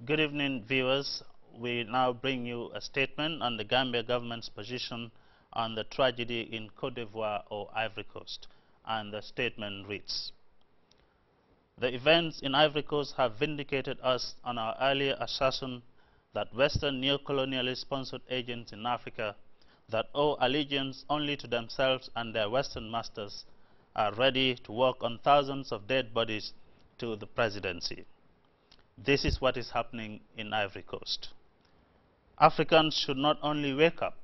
Good evening, viewers. We now bring you a statement on the Gambia government's position on the tragedy in Côte d'Ivoire or Ivory Coast. And the statement reads: The events in Ivory Coast have vindicated us on our earlier assertion that Western neo-colonialist sponsored agents in Africa that owe allegiance only to themselves and their Western masters are ready to walk on thousands of dead bodies to the presidency. This is what is happening in Ivory Coast. Africans should not only wake up,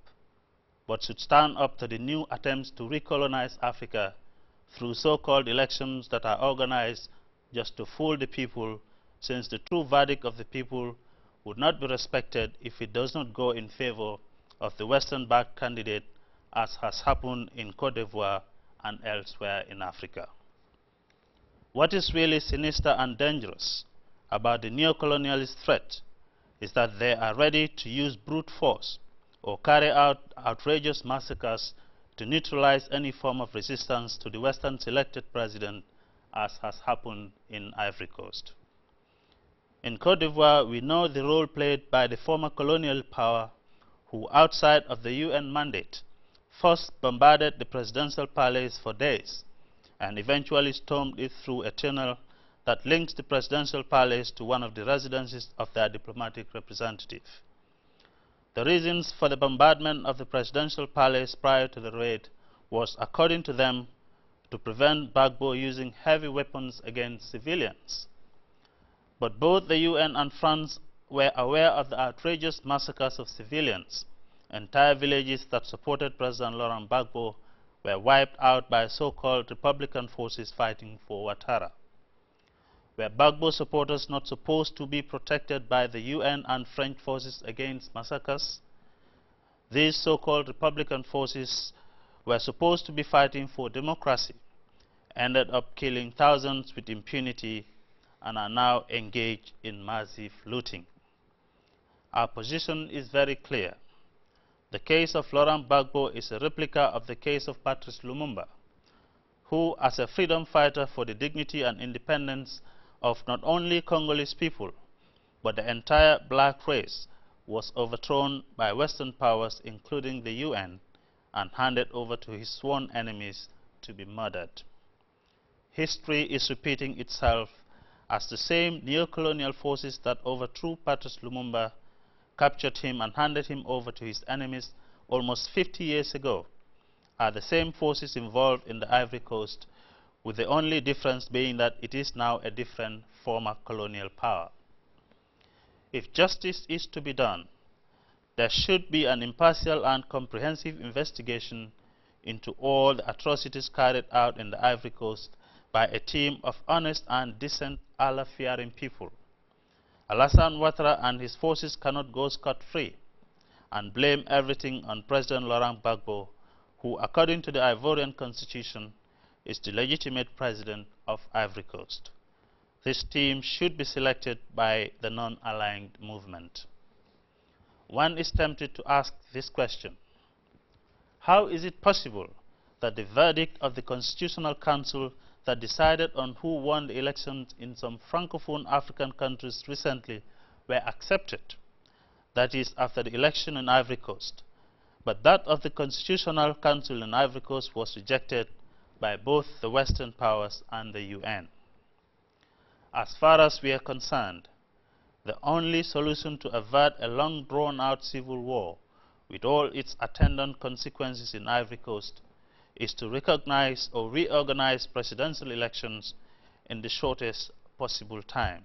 but should stand up to the new attempts to recolonize Africa through so-called elections that are organized just to fool the people, since the true verdict of the people would not be respected if it does not go in favor of the Western-backed candidate, as has happened in Côte d'Ivoire and elsewhere in Africa. What is really sinister and dangerous about the neo-colonialist threat is that they are ready to use brute force or carry out outrageous massacres to neutralize any form of resistance to the Western selected president, as has happened in Ivory Coast. In Côte d'Ivoire, we know the role played by the former colonial power who, outside of the UN mandate, first bombarded the presidential palace for days and eventually stormed it through a tunnel that links the presidential palace to one of the residences of their diplomatic representative. The reasons for the bombardment of the presidential palace prior to the raid was, according to them, to prevent Gbagbo using heavy weapons against civilians. But both the UN and France were aware of the outrageous massacres of civilians. Entire villages that supported President Laurent Gbagbo were wiped out by so-called Republican forces fighting for Ouattara. Were Gbagbo supporters not supposed to be protected by the UN and French forces against massacres? These so-called Republican forces were supposed to be fighting for democracy, ended up killing thousands with impunity, and are now engaged in massive looting. Our position is very clear. The case of Laurent Gbagbo is a replica of the case of Patrice Lumumba, who, as a freedom fighter for the dignity and independence of not only Congolese people, but the entire black race, was overthrown by Western powers, including the UN, and handed over to his sworn enemies to be murdered. History is repeating itself, as the same neo-colonial forces that overthrew Patrice Lumumba, captured him and handed him over to his enemies almost 50 years ago, are the same forces involved in the Ivory Coast, with the only difference being that it is now a different former colonial power. If justice is to be done, there should be an impartial and comprehensive investigation into all the atrocities carried out in the Ivory Coast by a team of honest and decent, Allah-fearing people. Alassane Ouattara and his forces cannot go scot-free and blame everything on President Laurent Gbagbo, who, according to the Ivorian constitution, is the legitimate president of Ivory Coast. This team should be selected by the non-aligned movement. One is tempted to ask this question: how is it possible that the verdict of the Constitutional Council that decided on who won the elections in some Francophone African countries recently were accepted, that is, after the election in Ivory Coast, but that of the Constitutional Council in Ivory Coast was rejected by both the Western powers and the UN? As far as we are concerned, the only solution to avert a long drawn-out civil war with all its attendant consequences in Ivory Coast is to recognize or reorganize presidential elections in the shortest possible time.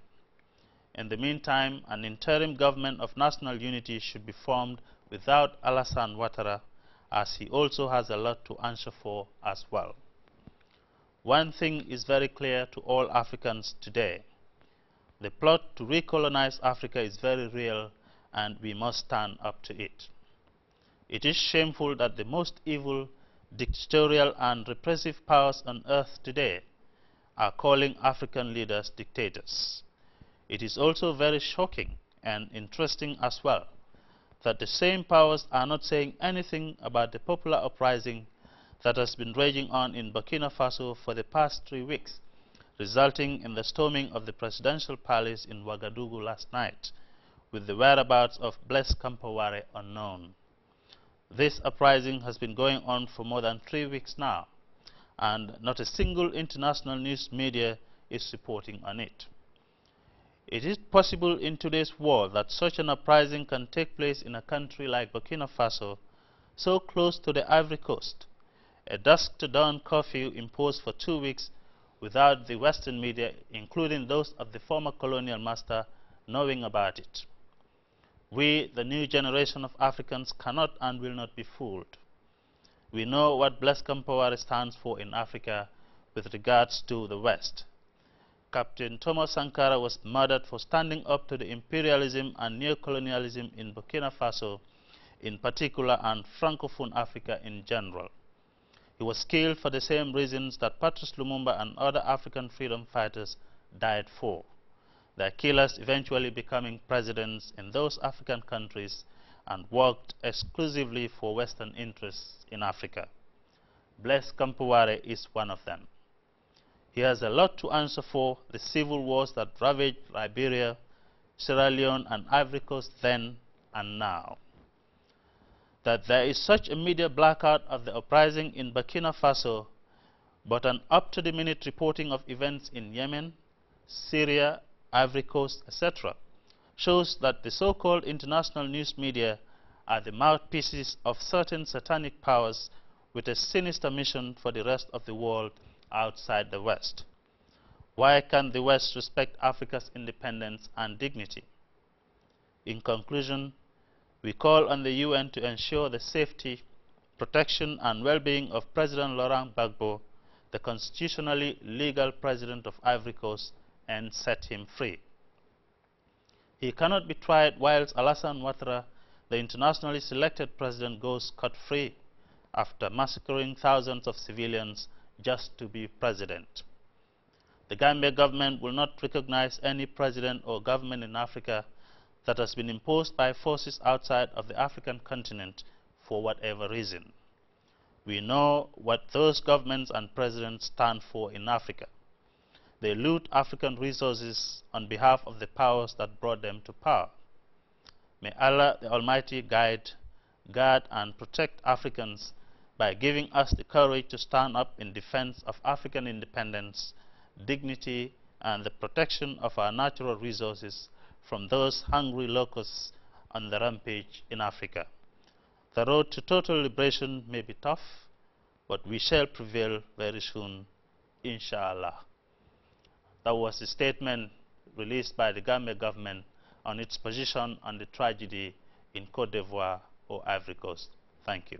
In the meantime, an interim government of national unity should be formed without Alassane Ouattara, as he also has a lot to answer for as well. One thing is very clear to all Africans today: the plot to recolonize Africa is very real, and we must stand up to it. It is shameful that the most evil, dictatorial and repressive powers on earth today are calling African leaders dictators. It is also very shocking and interesting as well that the same powers are not saying anything about the popular uprising that has been raging on in Burkina Faso for the past 3 weeks, resulting in the storming of the presidential palace in Ouagadougou last night, with the whereabouts of Blaise Compaoré unknown. This uprising has been going on for more than 3 weeks now, and not a single international news media is reporting on it. It is possible in today's world that such an uprising can take place in a country like Burkina Faso, so close to the Ivory Coast, a dusk-to-dawn curfew imposed for 2 weeks without the Western media, including those of the former colonial master, knowing about it. We, the new generation of Africans, cannot and will not be fooled. We know what Blaise Compaoré stands for in Africa with regards to the West. Captain Thomas Sankara was murdered for standing up to the imperialism and neocolonialism in Burkina Faso in particular and Francophone Africa in general. He was killed for the same reasons that Patrice Lumumba and other African freedom fighters died for, their killers eventually becoming presidents in those African countries and worked exclusively for Western interests in Africa. Blaise Compaoré is one of them. He has a lot to answer for the civil wars that ravaged Liberia, Sierra Leone and Ivory Coast then and now. That there is such a media blackout of the uprising in Burkina Faso, but an up-to-the-minute reporting of events in Yemen, Syria, Ivory Coast, etc., shows that the so-called international news media are the mouthpieces of certain satanic powers with a sinister mission for the rest of the world outside the West. Why can't the West respect Africa's independence and dignity? In conclusion, we call on the UN to ensure the safety, protection and well-being of President Laurent Gbagbo, the constitutionally legal president of Ivory Coast, and set him free. He cannot be tried whilst Alassane Ouattara, the internationally selected president, goes scot-free after massacring thousands of civilians just to be president. The Gambia government will not recognize any president or government in Africa that has been imposed by forces outside of the African continent for whatever reason. We know what those governments and presidents stand for in Africa. They loot African resources on behalf of the powers that brought them to power. May Allah the Almighty guide, guard and protect Africans by giving us the courage to stand up in defense of African independence, dignity and the protection of our natural resources from those hungry locusts on the rampage in Africa. The road to total liberation may be tough, but we shall prevail very soon, inshallah. That was the statement released by the Gambia government on its position on the tragedy in Côte d'Ivoire or Ivory Coast. Thank you.